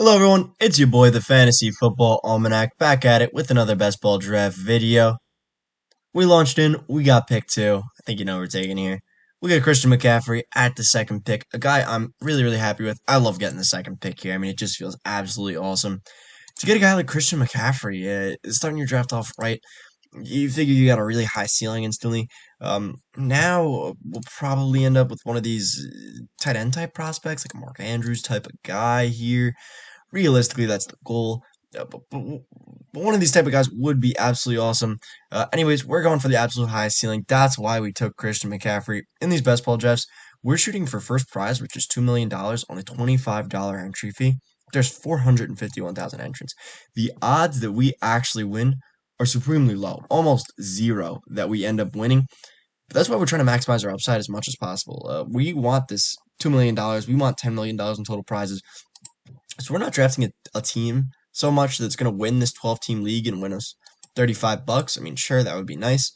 Hello everyone, it's your boy the Fantasy Football Almanac back at it with another best ball draft video. We launched in, we got pick two. I think you know what we're taking here. We got Christian McCaffrey at the second pick, a guy I'm really happy with. I love getting the second pick here. I mean, it just feels absolutely awesome. To get a guy like Christian McCaffrey, starting your draft off right, you figure you got a really high ceiling instantly. Now we'll probably end up with one of these tight end type prospects, like a Mark Andrews type of guy here. Realistically, that's the goal. But one of these type of guys would be absolutely awesome. Anyways, we're going for the absolute highest ceiling. That's why we took Christian McCaffrey in these best ball drafts. We're shooting for first prize, which is $2 million on a $25 entry fee. There's 451,000 entrants. The odds that we actually win are supremely low, almost zero that we end up winning. But that's why we're trying to maximize our upside as much as possible. We want this $2 million. We want $10 million in total prizes. So we're not drafting a team so much that's going to win this 12-team league and win us $35. I mean, sure, that would be nice.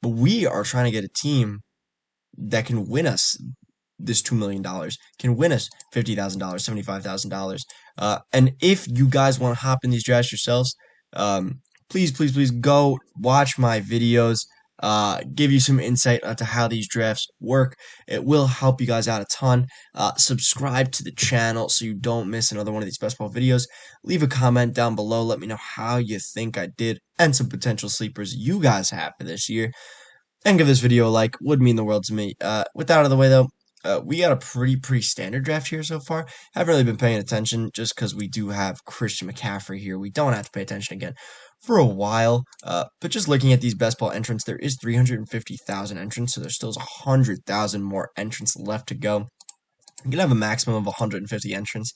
But we are trying to get a team that can win us this $2 million, can win us $50,000, $75,000. And if you guys want to hop in these drafts yourselves, please go watch my videos. Give you some insight onto how these drafts work. It will help you guys out a ton. Subscribe to the channel so you don't miss another one of these best ball videos. Leave a comment down below. Let me know how you think I did and some potential sleepers you guys have for this year. And give this video a like. Would mean the world to me. With that out of the way, though, we got a pretty standard draft here so far. Haven't really been paying attention just because we do have Christian McCaffrey here. We don't have to pay attention again for a while. But just looking at these best ball entrants, there is 350,000 entrants, so there's still 100,000 more entrants left to go. I'm gonna have a maximum of 150 entrants,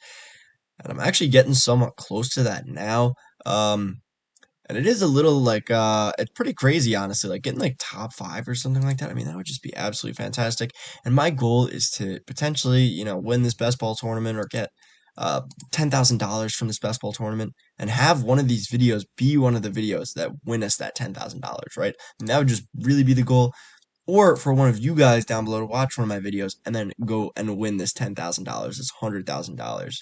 and I'm actually getting somewhat close to that now. And it is a little like it's pretty crazy, honestly. Like getting like top 5 or something like that. I mean, that would just be absolutely fantastic. And my goal is to potentially, win this best ball tournament or get $10,000 from this best ball tournament and have one of these videos be one of the videos that win us that $10,000, right? And that would just really be the goal. Or for one of you guys down below to watch one of my videos and then go and win this $10,000, this $100,000,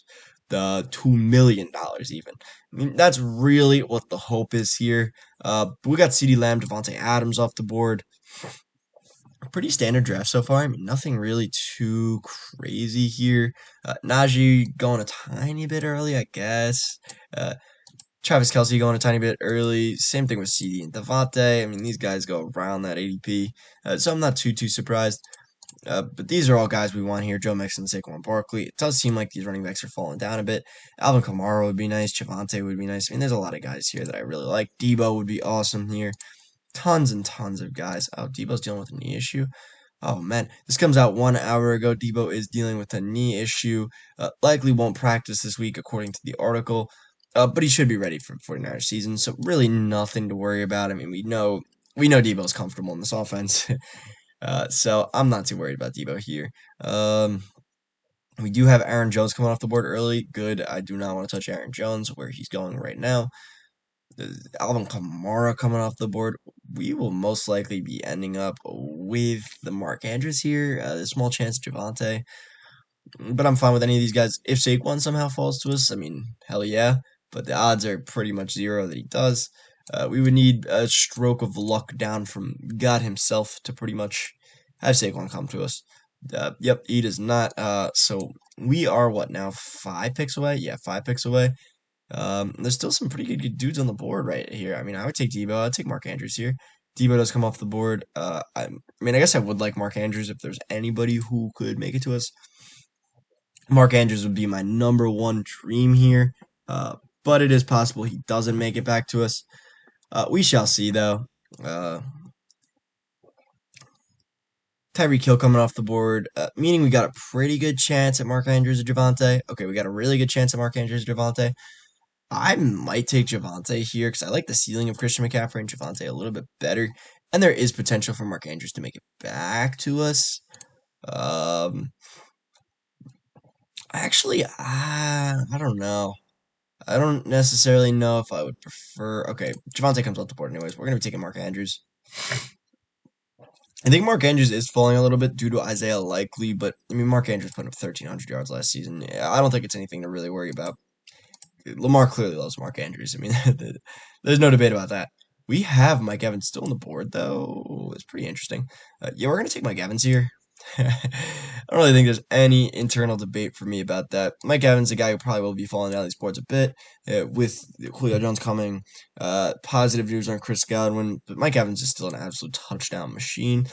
the $2 million even. I mean, that's really what the hope is here. We got CeeDee Lamb, Devontae Adams off the board. Pretty standard draft so far. I mean, nothing really too crazy here. Najee going a tiny bit early, I guess. Travis Kelce going a tiny bit early. Same thing with CeeDee and Devontae. I mean, these guys go around that ADP. So I'm not too surprised. But these are all guys we want here. Joe Mixon, Saquon Barkley. It does seem like these running backs are falling down a bit. Alvin Kamara would be nice. Javonte would be nice. I mean, there's a lot of guys here that I really like. Debo would be awesome here. Tons and tons of guys. Oh, Debo's dealing with a knee issue. Oh, man. This comes out 1 hour ago. Debo is dealing with a knee issue. Likely won't practice this week, according to the article. But he should be ready for the 49ers season. So really nothing to worry about. I mean, we know Debo's comfortable in this offense. So I'm not too worried about Debo here. We do have Aaron Jones coming off the board early. Good. I do not want to touch Aaron Jones where he's going right now. Alvin Kamara coming off the board. We will most likely be ending up with the Mark Andrews here. There's a small chance Javonte. But I'm fine with any of these guys. If Saquon somehow falls to us, I mean, hell yeah. But the odds are pretty much zero that he does. We would need a stroke of luck down from God himself to pretty much have Saquon come to us. Yep, he does not. So we are, what now, 5 picks away? Yeah, 5 picks away. There's still some pretty good dudes on the board right here. I mean, I would take Debo. I'd take Mark Andrews here. Debo does come off the board. I mean, I guess I would like Mark Andrews if there's anybody who could make it to us. Mark Andrews would be my #1 dream here. But it is possible he doesn't make it back to us. We shall see, though. Tyreek Hill coming off the board, meaning we got a pretty good chance at Mark Andrews or Javonte. Okay, we got a really good chance at Mark Andrews or Javonte. I might take Javonte here because I like the ceiling of Christian McCaffrey and Javonte a little bit better. And there is potential for Mark Andrews to make it back to us. Actually, I don't know. I don't necessarily know if I would prefer. Okay, Javonte comes off the board anyways. We're going to be taking Mark Andrews. I think Mark Andrews is falling a little bit due to Isaiah Likely, but I mean, Mark Andrews put up 1,300 yards last season. I don't think it's anything to really worry about. Lamar clearly loves Mark Andrews. I mean, there's no debate about that. We have Mike Evans still on the board, though. It's pretty interesting. Yeah, we're going to take Mike Evans here. I don't really think there's any internal debate for me about that. Mike Evans, a guy who probably will be falling out of these boards a bit with Julio Jones coming. Positive news on Chris Godwin, but Mike Evans is still an absolute touchdown machine.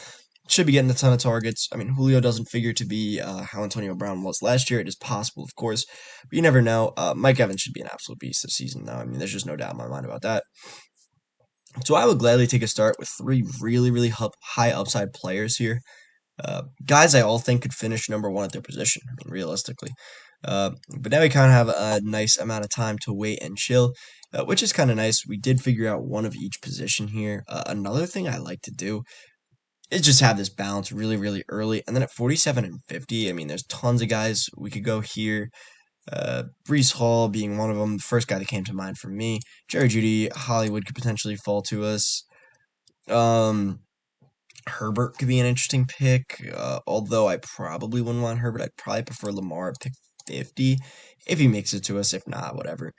Should be getting a ton of targets. I mean, Julio doesn't figure to be how Antonio Brown was last year. It is possible, of course, but you never know. Mike Evans should be an absolute beast this season, though. I mean, there's just no doubt in my mind about that. So I would gladly take a start with three really, really high upside players here. Guys I all think could finish number one at their position, I mean, realistically. But now we kind of have a nice amount of time to wait and chill, which is kind of nice. We did figure out one of each position here. Another thing I like to do is just have this balance really, really early. And then at 47 and 50, I mean, there's tons of guys we could go here. Breece Hall being one of them, the first guy that came to mind for me. Jerry Jeudy, Hollywood could potentially fall to us. Um, Herbert could be an interesting pick, although I probably wouldn't want Herbert. I'd probably prefer Lamar at pick 50 if he makes it to us. If not, whatever.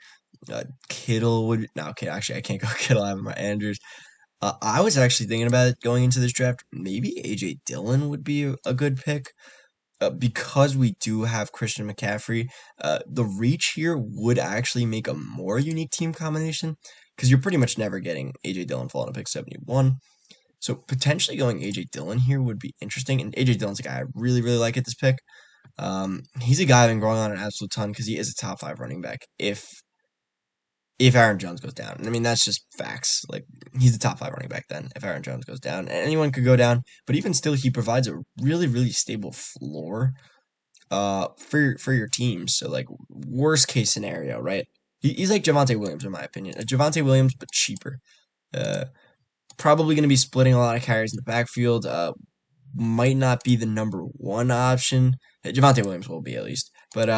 Kittle would no, okay. Actually, I can't go Kittle. I have my Andrews. I was actually thinking about it going into this draft. Maybe AJ Dillon would be a good pick. Because we do have Christian McCaffrey, the reach here would actually make a more unique team combination because you're pretty much never getting AJ Dillon falling to pick 71. So potentially going AJ Dillon here would be interesting. And AJ Dillon's a guy I really, really like at this pick. He's a guy I've been growing on an absolute ton because he is a top 5 running back if Aaron Jones goes down. I mean, that's just facts. Like, he's the top 5 running back then if Aaron Jones goes down. And anyone could go down, but even still, he provides a really, really stable floor for your team. So, like, worst case scenario, right? He's like Javonte Williams, in my opinion. A Javonte Williams, but cheaper. Uh, Probably going to be splitting a lot of carries in the backfield. Might not be the number one option. Javonte Williams will be at least. But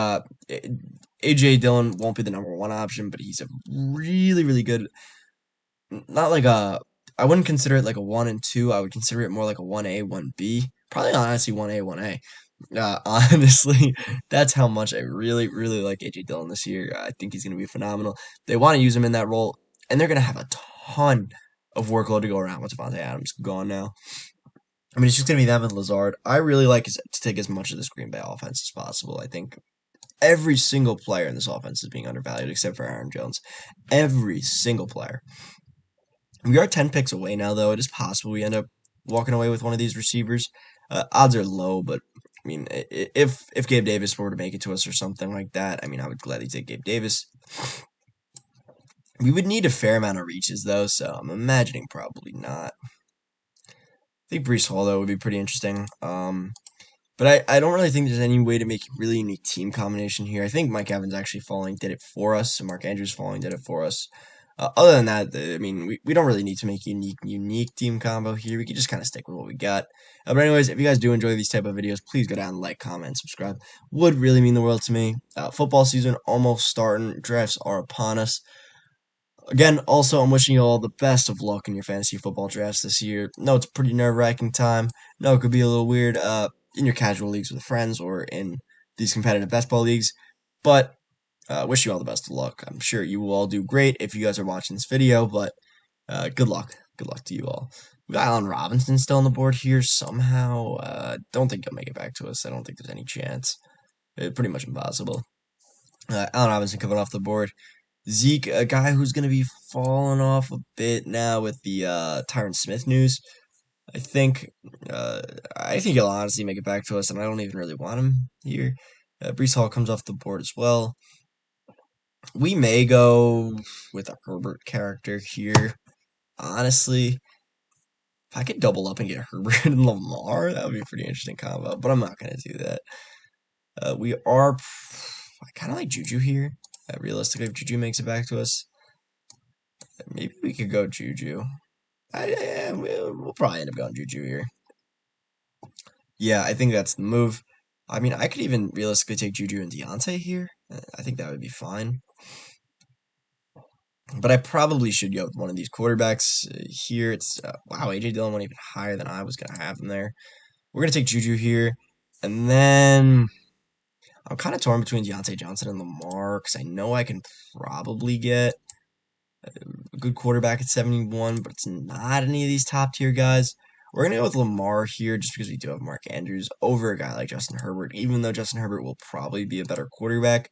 AJ Dillon won't be the number one option, but he's a really, really good. Not like a. I wouldn't consider it like a 1 and 2. I would consider it more like a 1A, 1B. Probably honestly 1A, 1A. Honestly, that's how much I really, really like AJ Dillon this year. I think he's going to be phenomenal. They want to use him in that role, and they're going to have a ton of workload to go around with Devontae Adams gone now. I mean, it's just going to be them and Lazard. I really like to take as much of this Green Bay offense as possible. I think every single player in this offense is being undervalued except for Aaron Jones. Every single player. We are 10 picks away now, though. It is possible we end up walking away with one of these receivers. Odds are low, but I mean, if Gabe Davis were to make it to us or something like that, I mean, I would gladly take Gabe Davis. We would need a fair amount of reaches, though, so I'm imagining probably not. I think Breece Hall, though, would be pretty interesting. But I don't really think there's any way to make a really unique team combination here. I think Mike Evans actually falling did it for us, and Mark Andrews falling did it for us. Other than that, I mean, we don't really need to make unique team combo here. We can just kind of stick with what we got. But anyways, if you guys do enjoy these type of videos, please go down, like, comment, subscribe. Would really mean the world to me. Football season almost starting. Drafts are upon us. Again, also, I'm wishing you all the best of luck in your fantasy football drafts this year. No, it's a pretty nerve-wracking time. No, it could be a little weird in your casual leagues with friends or in these competitive best ball leagues. But wish you all the best of luck. I'm sure you will all do great if you guys are watching this video, but good luck. Good luck to you all. We got Allen Robinson still on the board here somehow. Don't think he'll make it back to us. I don't think there's any chance. It's pretty much impossible. Allen Robinson coming off the board. Zeke, a guy who's going to be falling off a bit now with the Tyron Smith news. I think he'll honestly make it back to us, and I don't even really want him here. Breece Hall comes off the board as well. We may go with a Herbert character here. Honestly, if I could double up and get Herbert and Lamar, that would be a pretty interesting combo, but I'm not going to do that. I kind of like Juju here. Realistically, if Juju makes it back to us, maybe we could go Juju. We'll probably end up going Juju here. Yeah, I think that's the move. I mean, I could even realistically take Juju and Deontay here. I think that would be fine. But I probably should go with one of these quarterbacks here. It's wow, AJ Dillon went even higher than I was going to have him there. We're going to take Juju here. And then I'm kind of torn between Deontay Johnson and Lamar because I know I can probably get a good quarterback at 71, but it's not any of these top tier guys. We're going to go with Lamar here just because we do have Mark Andrews over a guy like Justin Herbert, even though Justin Herbert will probably be a better quarterback.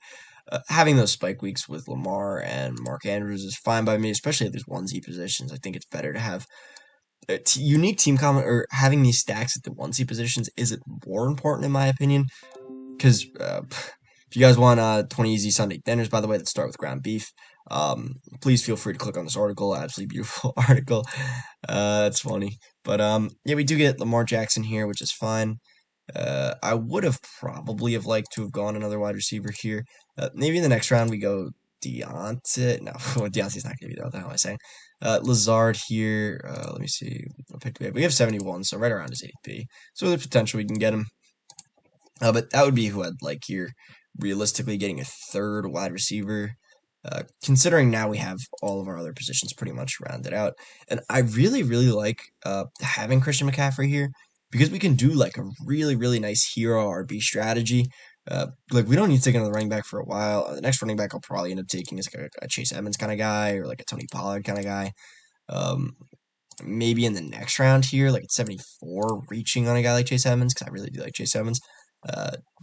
Having those spike weeks with Lamar and Mark Andrews is fine by me, especially at these onesie positions. I think it's better to have a unique team comment or having these stacks at the onesie positions isn't more important in my opinion because if you guys want 20 easy Sunday dinners, by the way, that start with ground beef, please feel free to click on this article. Absolutely beautiful article. That's funny. But yeah, we do get Lamar Jackson here, which is fine. I would have probably have liked to have gone another wide receiver here. Maybe in the next round we go Deontay. No, Deontay's not going to be there. What the hell am I saying? Lazard here. Let me see. What pick do we have? We have 71, so right around his ADP. So there's potential we can get him. But that would be who I'd like here. Realistically, getting a third wide receiver. Considering now we have all of our other positions pretty much rounded out. And I really, really like having Christian McCaffrey here because we can do like a really, really nice hero RB strategy. Like we don't need to take another running back for a while. The next running back I'll probably end up taking is like a Chase Edmonds kind of guy or like a Tony Pollard kind of guy. Maybe in the next round here, like at 74, reaching on a guy like Chase Edmonds because I really do like Chase Edmonds.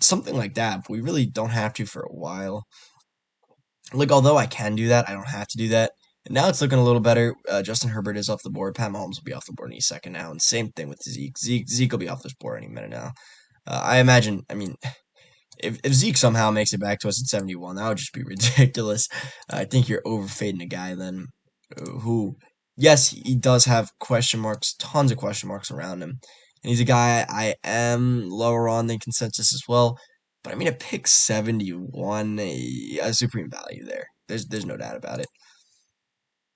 Something like that, but we really don't have to for a while. Like, although I can do that, I don't have to do that. And now it's looking a little better. Justin Herbert is off the board. Pat Mahomes will be off the board any second now. And same thing with Zeke. Zeke will be off this board any minute now. I imagine, I mean, if Zeke somehow makes it back to us at 71, that would just be ridiculous. I think you're overfading a guy then who, yes, he does have question marks, tons of question marks around him. And he's a guy I am lower on than consensus as well. But I mean, a pick 71, a supreme value there. There's no doubt about it.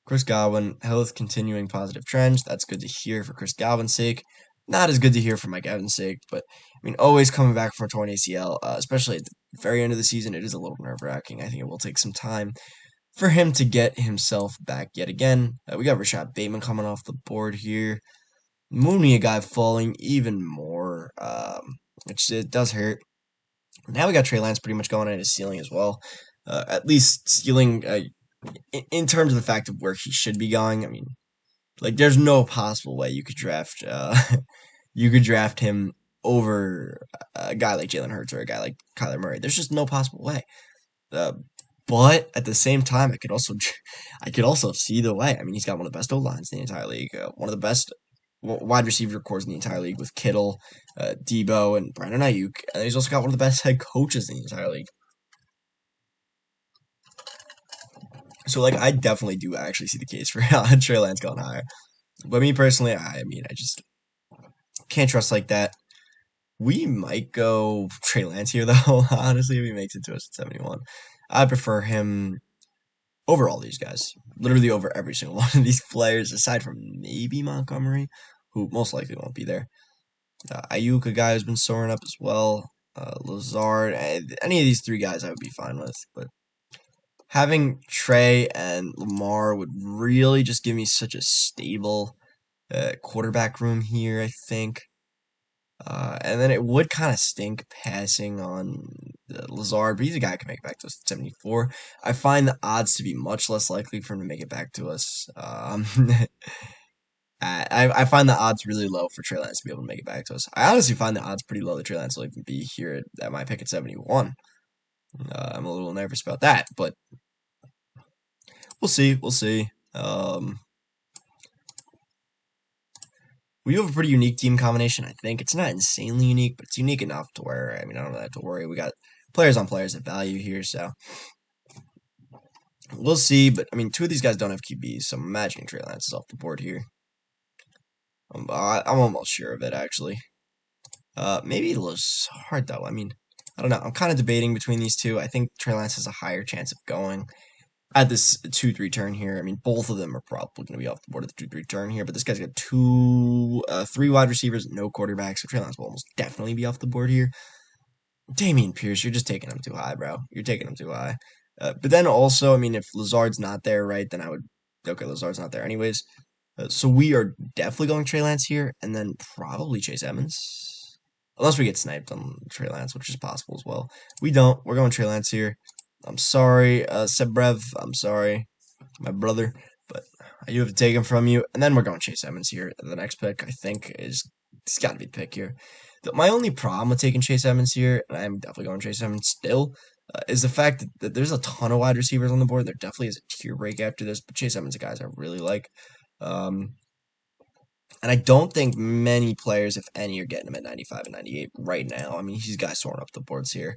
Chris Godwin, health continuing positive trends. That's good to hear for Chris Godwin's sake. Not as good to hear for Mike Evans' sake, but I mean, always coming back from a torn ACL, especially at the very end of the season, it is a little nerve-wracking. I think it will take some time for him to get himself back yet again. We got Rashad Bateman coming off the board here. Mooney, a guy falling even more, which it does hurt. Now we got Trey Lance pretty much going at his ceiling as well. At least ceiling in terms of the fact of where he should be going. I mean, like there's no possible way you could draft you could draft him over a guy like Jalen Hurts or a guy like Kyler Murray. There's just no possible way. But at the same time, I could also see the way. I mean, he's got one of the best O lines in the entire league, one of the best wide receiver cores in the entire league with Kittle, Debo, and Brandon Ayuk. And he's also got one of the best head coaches in the entire league. So, like, I definitely do actually see the case for Trey Lance going higher. But me personally, I mean, I just can't trust like that. We might go Trey Lance here, though, honestly, if he makes it to us at 71. I prefer him over all these guys. Literally over every single one of these players, aside from maybe Montgomery, who most likely won't be there. Ayuk, a guy who's been soaring up as well. Lazard, any of these three guys I would be fine with. But having Trey and Lamar would really just give me such a stable quarterback room here, I think. And then it would kind of stink passing on Lazard, but he's a guy who can make it back to us at 74. I find the odds to be much less likely for him to make it back to us. I find the odds really low for Trey Lance to be able to make it back to us. I honestly find the odds pretty low that Trey Lance will even be here at my pick at 71. I'm a little nervous about that, but we'll see. We'll see. We have a pretty unique team combination, I think. It's not insanely unique, but it's unique enough to where, I mean, I don't really have to worry. We got players on players at value here, so we'll see. But, I mean, two of these guys don't have QBs, so I'm imagining Trey Lance is off the board here. I'm almost sure of it, actually. Maybe Lazard, though. I mean, I don't know. I'm kind of debating between these two. I think Trey Lance has a higher chance of going at this 2-3 turn here. I mean, both of them are probably going to be off the board at the 2-3 turn here, but this guy's got three wide receivers, no quarterbacks, so Trey Lance will almost definitely be off the board here. Dameon Pierce, you're just taking him too high, bro. You're taking him too high. But then also, I mean, if Lazard's not there, right, then I would, okay, Lazard's not there anyways. So we are definitely going Trey Lance here, and then probably Chase Edmonds. Unless we get sniped on Trey Lance, which is possible as well. We don't. We're going Trey Lance here. I'm sorry, Sebrev. I'm sorry, my brother, but I do have to take him from you. And then we're going Chase Edmonds here. The next pick, I think, it's got to be the pick here. My only problem with taking Chase Edmonds here, and I'm definitely going Chase Edmonds still, is the fact that there's a ton of wide receivers on the board. There definitely is a tier break after this, but Chase Edmonds is a guy I really like. And I don't think many players, if any, are getting him at 95 and 98 right now. I mean, he's guys soaring up the boards here.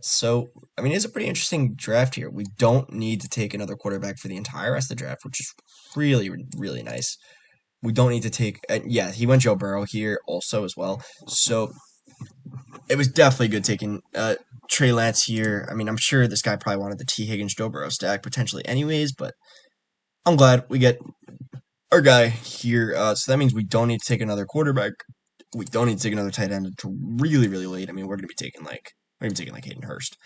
So, I mean, it's a pretty interesting draft here. We don't need to take another quarterback for the entire rest of the draft, which is really, really nice. We don't need to take, yeah, he went Joe Burrow here also as well. So, it was definitely good taking Trey Lance here. I mean, I'm sure this guy probably wanted the T. Higgins Joe Burrow stack potentially anyways, but I'm glad we get our guy here. So that means we don't need to take another quarterback. We don't need to take another tight end until really, really late. I mean, we're gonna be taking like Hayden Hurst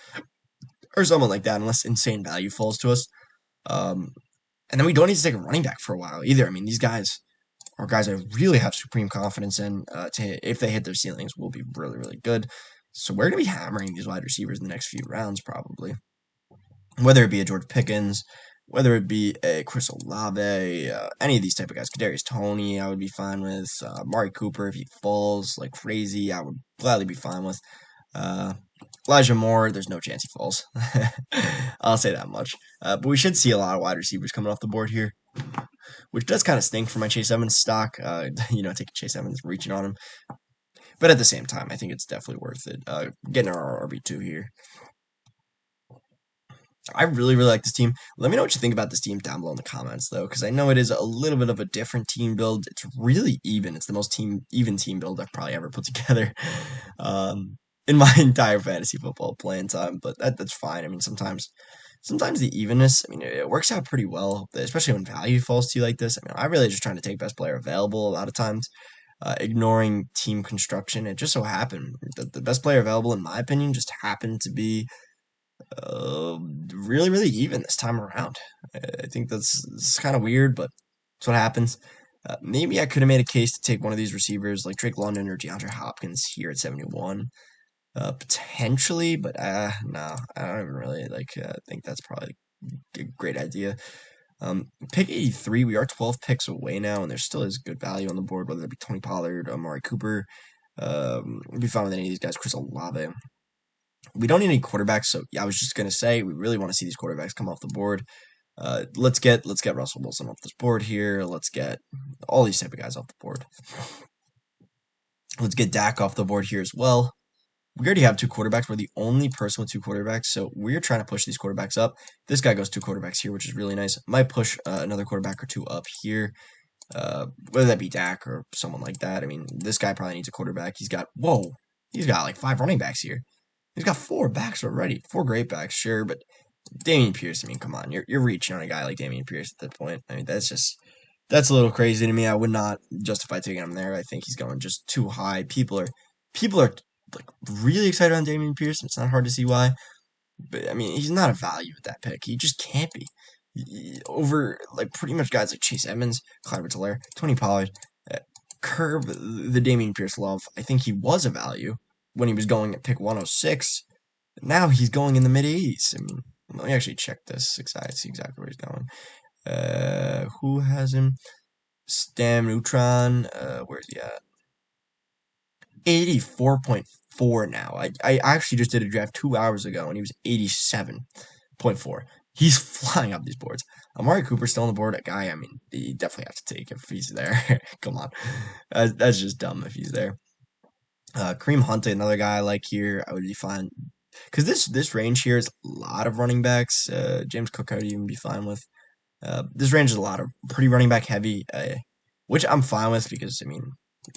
or someone like that, unless insane value falls to us. And then we don't need to take a running back for a while either. I mean, these guys are guys I really have supreme confidence in. If they hit their ceilings, will be really, really good. So we're gonna be hammering these wide receivers in the next few rounds, probably. Whether it be a George Pickens, whether it be a Chris Olave, any of these type of guys, Kadarius Toney, I would be fine with. Amari Cooper, if he falls like crazy, I would gladly be fine with. Elijah Moore, there's no chance he falls. I'll say that much. But we should see a lot of wide receivers coming off the board here, which does kind of stink for my Chase Evans stock. Taking Chase Evans, reaching on him. But at the same time, I think it's definitely worth it. Getting our RB2 here. I really, really like this team. Let me know what you think about this team down below in the comments, though, because I know it is a little bit of a different team build. It's really even. It's the most even team build I've probably ever put together in my entire fantasy football playing time. But that's fine. I mean, sometimes the evenness, I mean, it works out pretty well, especially when value falls to you like this. I mean, I'm really just trying to take best player available a lot of times, ignoring team construction. It just so happened that the best player available, in my opinion, just happened to be really, really even this time around. I think that's kind of weird, but that's what happens. Maybe I could have made a case to take one of these receivers like Drake London or DeAndre Hopkins here at 71. Potentially, but no, I don't even really think that's probably a great idea. Pick 83, we are 12 picks away now, and there still is good value on the board, whether it be Tony Pollard, Amari Cooper. Be fine with any of these guys, Chris Olave. We don't need any quarterbacks, so yeah, I was just gonna say we really want to see these quarterbacks come off the board. Let's get Russell Wilson off this board here. Let's get all these type of guys off the board. Let's get Dak off the board here as well. We already have two quarterbacks. We're the only person with two quarterbacks, so we're trying to push these quarterbacks up. This guy goes two quarterbacks here, which is really nice. Might push another quarterback or two up here, whether that be Dak or someone like that. I mean, this guy probably needs a quarterback. He's got like 5 running backs here. He's got 4 backs already. 4 great backs, sure, but Dameon Pierce, I mean, come on. You're reaching on a guy like Dameon Pierce at that point. I mean, that's a little crazy to me. I would not justify taking him there. I think he's going just too high. People are like really excited on Dameon Pierce. It's not hard to see why. But I mean, he's not a value at that pick. He just can't be. Over like pretty much guys like Chase Edmonds, Clyde Edwards-Helaire, Tony Pollard, curb the Dameon Pierce love. I think he was a value when he was going at pick 106. Now he's going in the mid 80s. I mean, let me actually check this. See exactly where he's going. Who has him? Stam Neutron. Where's he at? 84.4 now. I actually just did a draft 2 hours ago and he was 87.4. He's flying up these boards. Amari Cooper's still on the board. A guy, I mean, you definitely have to take if he's there. Come on. That's just dumb if he's there. Kareem Hunt, another guy I like here. I would be fine. Because this range here is a lot of running backs. James Cook I would even be fine with. This range is a lot of pretty running back heavy, which I'm fine with because, I mean,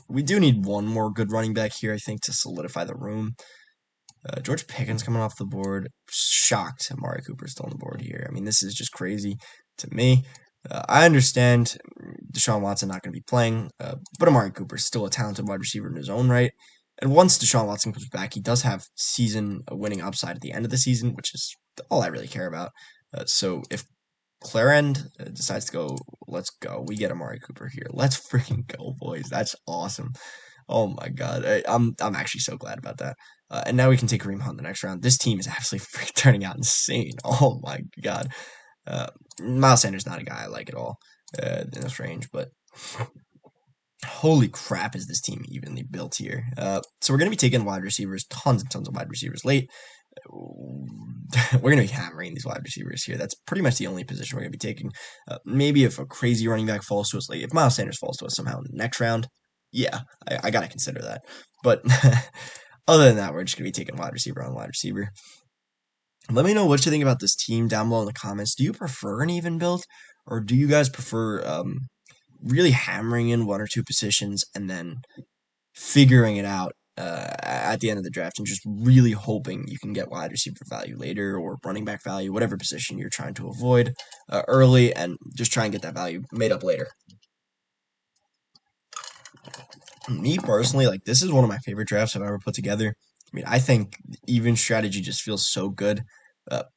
we do need one more good running back here, I think, to solidify the room. George Pickens coming off the board. Shocked Amari Cooper's still on the board here. I mean, this is just crazy to me. I understand Deshaun Watson not going to be playing, but Amari Cooper is still a talented wide receiver in his own right. And once Deshaun Watson comes back, he does have season-winning upside at the end of the season, which is all I really care about. So if Clarend decides to go, let's go. We get Amari Cooper here. Let's freaking go, boys. That's awesome. Oh my God, I'm actually so glad about that. And now we can take Kareem Hunt in the next round. This team is absolutely turning out insane. Oh my God. Uh, Miles Sanders not a guy I like at all in this range, but holy crap, is this team evenly built here? So we're gonna be taking wide receivers, tons and tons of wide receivers late. We're gonna be hammering these wide receivers here. That's pretty much the only position we're gonna be taking. Maybe if a crazy running back falls to us late, if Miles Sanders falls to us somehow in the next round, yeah, I gotta consider that. But other than that, we're just gonna be taking wide receiver on wide receiver. Let me know what you think about this team down below in the comments. Do you prefer an even build, or do you guys prefer really hammering in one or two positions and then figuring it out at the end of the draft and just really hoping you can get wide receiver value later or running back value, whatever position you're trying to avoid early, and just try and get that value made up later? Me personally, like, this is one of my favorite drafts I've ever put together. I mean, I think even strategy just feels so good.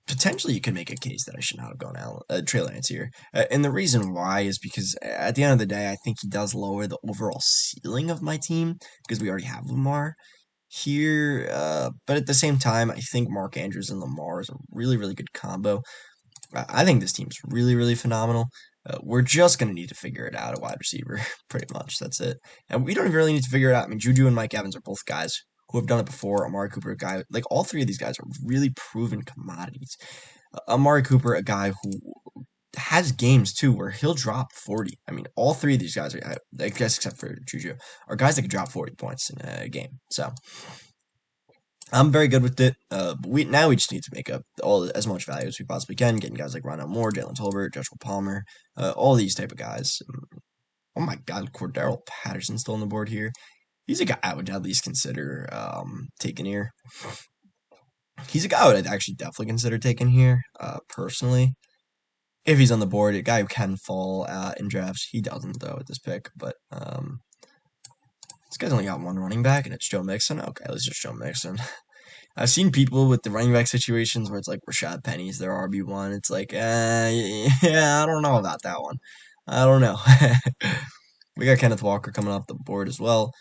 Potentially, you could make a case that I should not have gone out Trey Lance here, and the reason why is because at the end of the day, I think he does lower the overall ceiling of my team because we already have Lamar here. But at the same time, I think Mark Andrews and Lamar is a really, really good combo. I think this team's really, really phenomenal. We're just going to need to figure it out at wide receiver, pretty much. That's it. And we don't even really need to figure it out. I mean, Juju and Mike Evans are both guys who have done it before. Amari Cooper, a guy, like, all three of these guys are really proven commodities. Amari Cooper, a guy who has games too where he'll drop 40. I mean, all three of these guys are, I guess except for Juju, are guys that could drop 40 points in a game. So I'm very good with it. But we just need to make up all as much value as we possibly can, getting guys like Rondell Moore, Jalen Tolbert, Joshua Palmer, all these type of guys. Oh my God, Cordero Patterson still on the board here. He's a guy I would at least consider taking here. He's a guy I would actually definitely consider taking here, personally. If he's on the board, a guy who can fall in drafts. He doesn't, though, at this pick. But this guy's only got one running back, and it's Joe Mixon. Okay, let's just Joe Mixon. I've seen people with the running back situations where it's like Rashad Penny's their RB1. It's like, yeah, I don't know about that one. I don't know. We got Kenneth Walker coming off the board as well.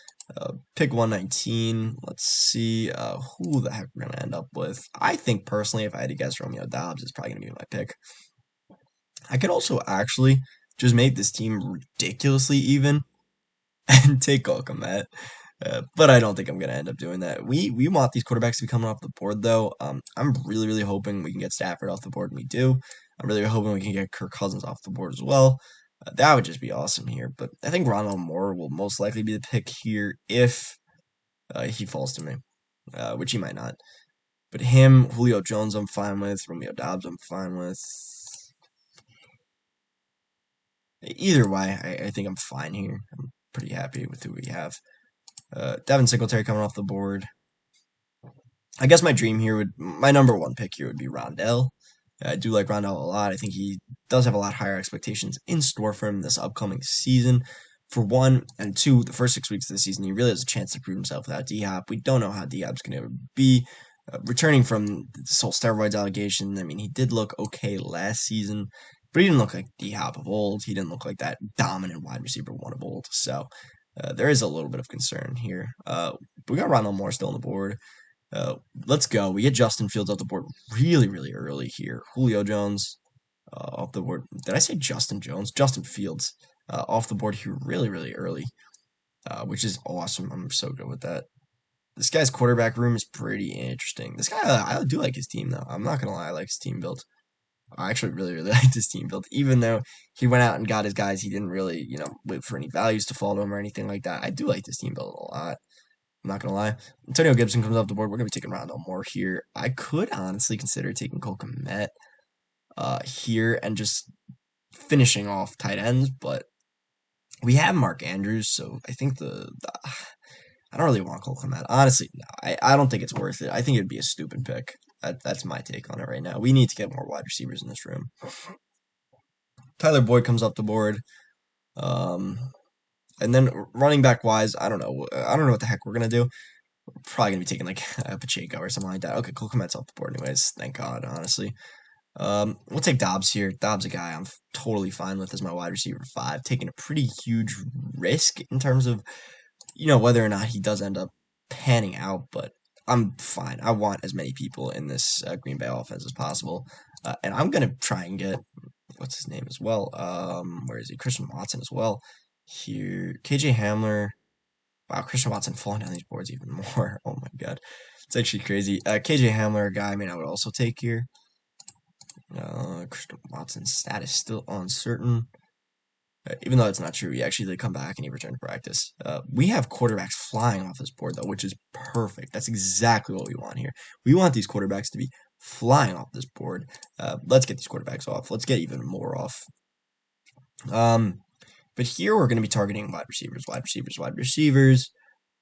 Pick 119. Let's see who the heck we're going to end up with. I think, personally, if I had to guess, Romeo Doubs is probably going to be my pick. I could also actually just make this team ridiculously even and take Komet. But I don't think I'm going to end up doing that. We want these quarterbacks to be coming off the board, though. I'm really, really hoping we can get Stafford off the board, and we do. I'm really hoping we can get Kirk Cousins off the board as well. That would just be awesome here. But I think Rondell Moore will most likely be the pick here if he falls to me, which he might not. But him, Julio Jones, I'm fine with. Romeo Doubs, I'm fine with. Either way, I think I'm fine here. I'm pretty happy with who we have. Devin Singletary coming off the board. I guess my number one pick here would be Rondell. I do like Rondell a lot. I think he does have a lot higher expectations in store for him this upcoming season. For one, and two, the first 6 weeks of the season, he really has a chance to prove himself without D-Hop. We don't know how D-Hop's going to be. Returning from this whole steroids allegation, I mean, he did look okay last season, but he didn't look like D-Hop of old. He didn't look like that dominant wide receiver one of old. So there is a little bit of concern here. We got Rondell Moore still on the board. Let's go. We get Justin Fields off the board really, really early here. Julio Jones off the board. Did I say Justin Jones? Justin Fields off the board here really, really early, which is awesome. I'm so good with that. This guy's quarterback room is pretty interesting. This guy, I do like his team, though. I'm not going to lie. I like his team build. I actually really, really liked his team build. Even though he went out and got his guys, he didn't really, wait for any values to fall to him or anything like that. I do like this team build a lot. I'm not gonna lie. Antonio Gibson comes off the board. We're gonna be taking Rondell Moore here. I could honestly consider taking Komet here and just finishing off tight ends, but we have Mark Andrews, so I think I don't really want Komet. Honestly, no, I don't think it's worth it. I think it'd be a stupid pick. That's my take on it right now. We need to get more wide receivers in this room. Tyler Boyd comes off the board. And then running back wise, I don't know. I don't know what the heck we're gonna do. We're probably gonna be taking like a Pacheco or something like that. Okay, Cole Komet's off the board anyways. Thank God, honestly. We'll take Dobbs here. Dobbs a guy I'm totally fine with as my wide receiver 5, taking a pretty huge risk in terms of whether or not he does end up panning out, but I'm fine. I want as many people in this Green Bay offense as possible. And I'm going to try and get, what's his name as well? Where is he? Christian Watson as well. Here, KJ Hamler. Wow, Christian Watson falling down these boards even more. Oh my God. It's actually crazy. KJ Hamler, a guy, I would also take here. Christian Watson's status still uncertain. Even though it's not true, he actually did come back and he returned to practice. We have quarterbacks flying off this board, though, which is perfect. That's exactly what we want here. We want these quarterbacks to be flying off this board. Let's get these quarterbacks off. Let's get even more off. But here we're going to be targeting wide receivers, wide receivers, wide receivers.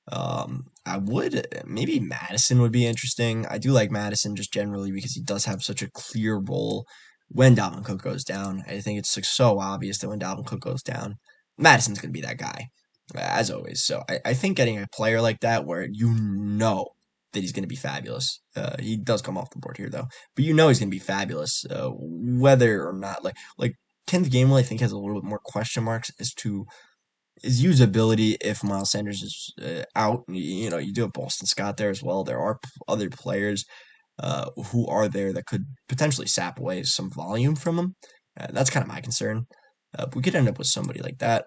I would, maybe Madison would be interesting. I do like Madison just generally because he does have such a clear role when Dalvin Cook goes down. I think it's like so obvious that when Dalvin Cook goes down, Madison's going to be that guy, as always. So I think getting a player like that where you know that he's going to be fabulous. He does come off the board here, though. But you know he's going to be fabulous, whether or not, like Kenneth Gainwell, I think, has a little bit more question marks as to his usability if Miles Sanders is out. You do have Boston Scott there as well. There are other players who are there that could potentially sap away some volume from him. That's kind of my concern. We could end up with somebody like that.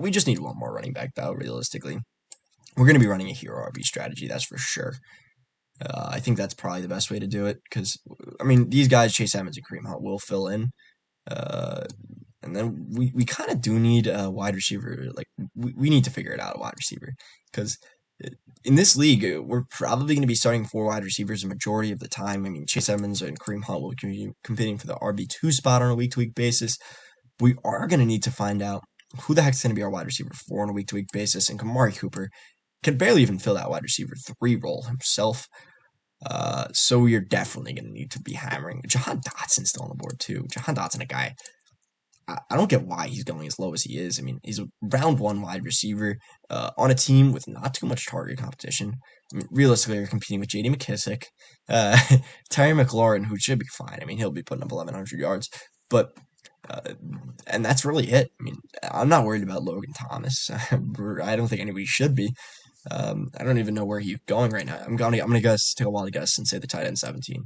We just need one more running back, though, realistically. We're going to be running a hero RB strategy, that's for sure. I think that's probably the best way to do it because, these guys, Chase Edmonds and Kareem Hunt, will fill in. And then we kind of do need a wide receiver. Like, we need to figure it out, a wide receiver. Because in this league, we're probably going to be starting 4 wide receivers a majority of the time. Chase Edmonds and Kareem Hunt will be competing for the RB2 spot on a week-to-week basis. We are going to need to find out who the heck's going to be our wide receiver 4 on a week-to-week basis. And Kamari Cooper can barely even fill that wide receiver 3 role himself. So we are definitely going to need to be hammering. Jahan Dotson's still on the board, too. Jahan Dotson, a guy, I don't get why he's going as low as he is. He's a round 1 wide receiver on a team with not too much target competition. Realistically, you're competing with J.D. McKissick, Terry McLaurin, who should be fine. He'll be putting up 1,100 yards. But, and that's really it. I'm not worried about Logan Thomas. I don't think anybody should be. I don't even know where he's going right now. I'm gonna guess, take a wild guess and say the tight end 17.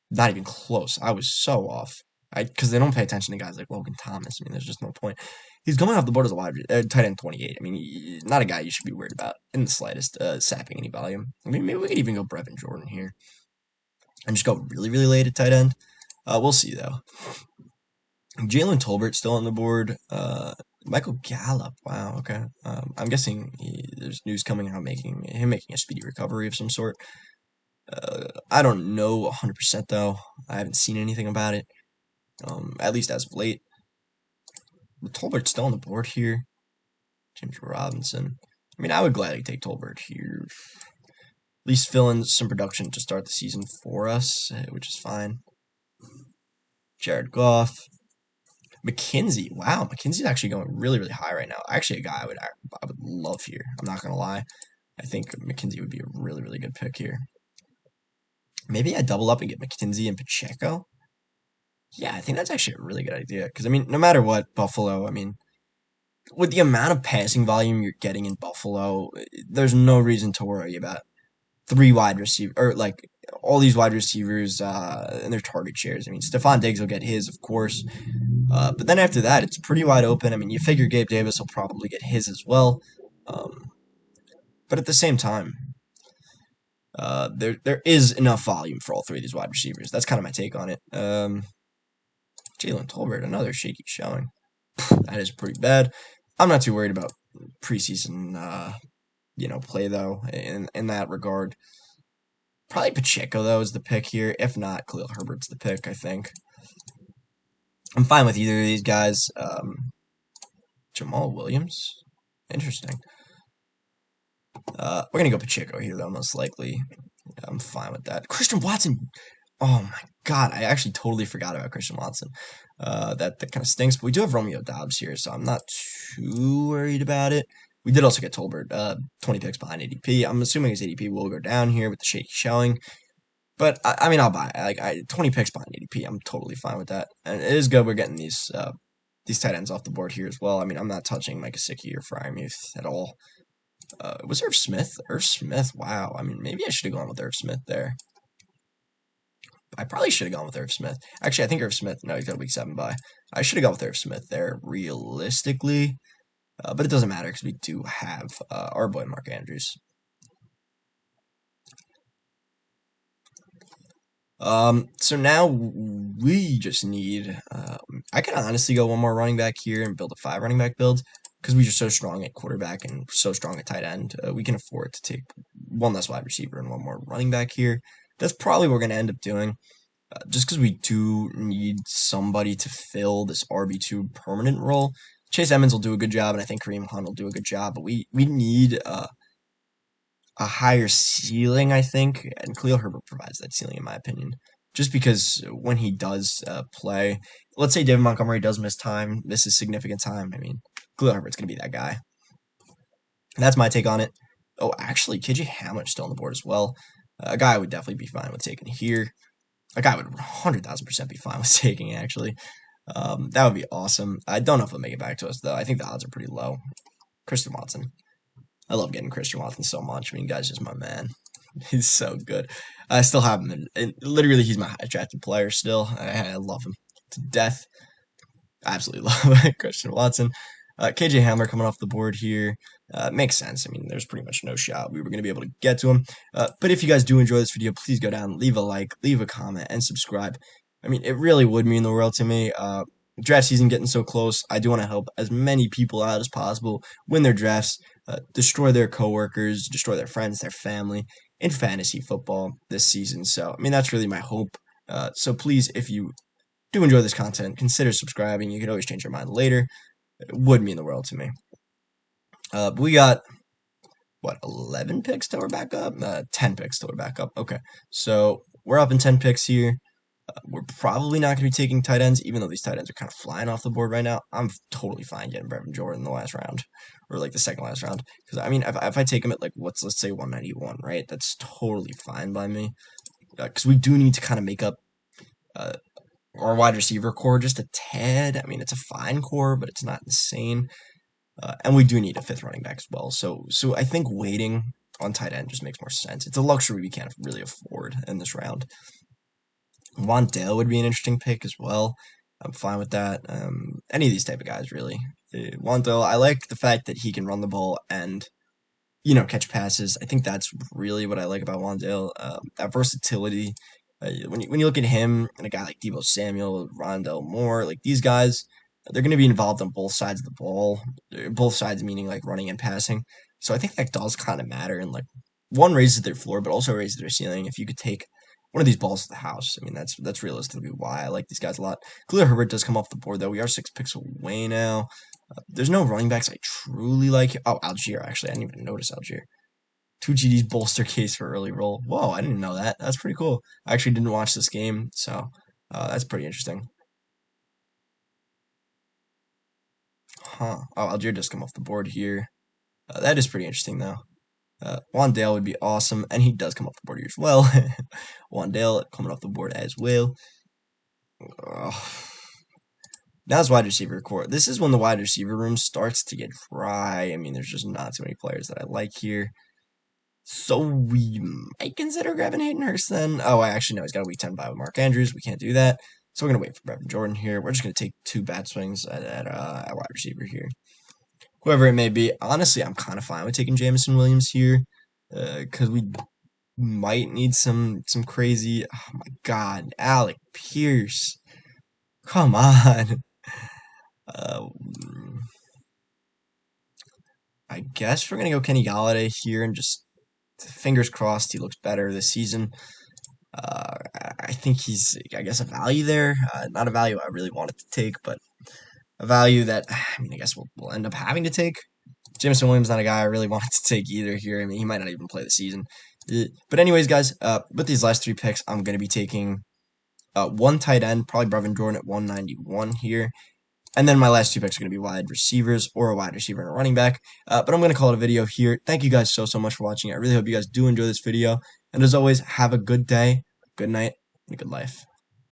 Not even close. I was so off. Because they don't pay attention to guys like Logan Thomas. There's just no point. He's going off the board as a tight end 28. Not a guy you should be worried about in the slightest, sapping any volume. Maybe we could even go Brevin Jordan here. And just go really, really late at tight end. We'll see, though. Jalen Tolbert still on the board. Michael Gallup. Wow, okay. I'm guessing there's news coming out making a speedy recovery of some sort. I don't know 100%, though. I haven't seen anything about it. At least as of late. But Tolbert's still on the board here. James Robinson. I would gladly take Tolbert here. At least fill in some production to start the season for us, which is fine. Jared Goff. McKenzie. Wow, McKenzie's actually going really, really high right now. Actually, a guy I would love here. I'm not going to lie. I think McKenzie would be a really, really good pick here. Maybe I double up and get McKenzie and Pacheco. Yeah, I think that's actually a really good idea. Because, no matter what, Buffalo, with the amount of passing volume you're getting in Buffalo, there's no reason to worry about 3 wide receivers, or all these wide receivers and their target shares. Stephon Diggs will get his, of course. But then after that, it's pretty wide open. You figure Gabe Davis will probably get his as well. But at the same time, there is enough volume for all 3 of these wide receivers. That's kind of my take on it. Jalen Tolbert, another shaky showing. That is pretty bad. I'm not too worried about preseason, play, though, in that regard. Probably Pacheco, though, is the pick here. If not, Khalil Herbert's the pick, I think. I'm fine with either of these guys. Jamal Williams? Interesting. We're going to go Pacheco here, though, most likely. I'm fine with that. Christian Watson. Oh, my God. I actually totally forgot about Christian Watson. That kind of stinks. But we do have Romeo Doubs here, so I'm not too worried about it. We did also get Tolbert, 20 picks behind ADP. I'm assuming his ADP will go down here with the shaky showing. But, I'll buy it. 20 picks behind ADP. I'm totally fine with that. And it is good we're getting these these tight ends off the board here as well. I mean, I'm not touching Mccaffrey or Fryermuth at all. Was Irv Smith? Irv Smith, wow. I mean, maybe I should have gone with Irv Smith there. I probably should have gone with Irv Smith. Actually, I think Irv Smith, no, he's got a week 7 bye. I should have gone with Irv Smith there, realistically. But it doesn't matter because we do have our boy Mark Andrews. So now we just need, I can honestly go one more running back here and build a 5 running back build because we're just so strong at quarterback and so strong at tight end. We can afford to take one less wide receiver and one more running back here. That's probably what we're going to end up doing just because we do need somebody to fill this RB2 permanent role. Chase Edmonds will do a good job, and I think Kareem Hunt will do a good job, but we need a higher ceiling, I think, and Khalil Herbert provides that ceiling, in my opinion. Just because when he does play, let's say David Montgomery does misses significant time, I mean, Khalil Herbert's going to be that guy. And that's my take on it. Oh, actually, KJ Hamler's still on the board as well. A guy I would definitely be fine with taking here. A guy I would 100,000% be fine with taking, actually. That would be awesome. I don't know if he'll make it back to us, though. I think the odds are pretty low. Christian Watson. I love getting Christian Watson so much. I mean, guy's just my man. He's so good. I still have him. Literally, he's my highest drafted player still. I love him to death. I absolutely love Christian Watson. KJ Hamler coming off the board here. Makes sense. I mean, there's pretty much no shot we were going to be able to get to him. But if you guys do enjoy this video, please go down, leave a like, leave a comment, and subscribe. I mean, it really would mean the world to me. Draft season getting so close. I do want to help as many people out as possible win their drafts, destroy their coworkers, destroy their friends, their family in fantasy football this season. So, I mean, that's really my hope. So please, if you do enjoy this content, consider subscribing. You could always change your mind later. It would mean the world to me. But we got, what, 11 picks till we're back up? 10 picks till we're back up. Okay, so we're up in 10 picks here. We're probably not going to be taking tight ends, even though these tight ends are kind of flying off the board right now. I'm totally fine getting Brevin Jordan in the last round, or like the second last round. Because, I mean, if I take him at like, let's say 191, right? That's totally fine by me. Because we do need to kind of make up our wide receiver core just a tad. I mean, it's a fine core, but it's not insane. And we do need a 5th running back as well. So I think waiting on tight end just makes more sense. It's a luxury we can't really afford in this round. Wandale would be an interesting pick as well. I'm fine with that. Any of these type of guys, really. Wandale, I like the fact that he can run the ball and, catch passes. I think that's really what I like about Wandale. That versatility. When you look at him and a guy like Deebo Samuel, Rondale Moore, like these guys, they're going to be involved on both sides of the ball. Both sides meaning like running and passing. So I think that does kind of matter. And like one raises their floor, but also raises their ceiling. If you could take one of these balls to the house. I mean, that's realistically why I like these guys a lot. Khalil Herbert does come off the board, though. We are 6 picks away now. There's no running backs I truly like. Oh, Algier, actually. I didn't even notice Algier. 2 GDs bolster case for early roll. Whoa, I didn't know that. That's pretty cool. I actually didn't watch this game, so that's pretty interesting. Huh. Oh, Algier does come off the board here. That is pretty interesting, though. Wandale would be awesome, and he does come off the board here as well. Wandale coming off the board as well. Now it's wide receiver core. This is when the wide receiver room starts to get dry. I mean, there's just not too many players that I like here. So we might consider grabbing Hayden Hurst then. Oh, actually, no, he's got a week 10 bye with Mark Andrews. We can't do that. So we're going to wait for Brevin Jordan here. We're just going to take 2 bat swings at wide receiver here. Whoever it may be. Honestly, I'm kind of fine with taking Jameson Williams here because we might need some crazy. Oh my God, Alec Pierce, come on. I guess we're gonna go Kenny Galladay here and just fingers crossed he looks better this season. I think he's, I guess, a value there. Not a value I really wanted to take, but a value that, I mean, I guess we'll end up having to take. Jameson Williams not a guy I really wanted to take either here. I mean, he might not even play the season. But anyways, guys, with these last 3 picks, I'm going to be taking 1 tight end, probably Brevin Jordan at 191 here. And then my last 2 picks are going to be wide receivers or a wide receiver and a running back. But I'm going to call it a video here. Thank you guys so much for watching. I really hope you guys do enjoy this video. And as always, have a good day, good night, and a good life.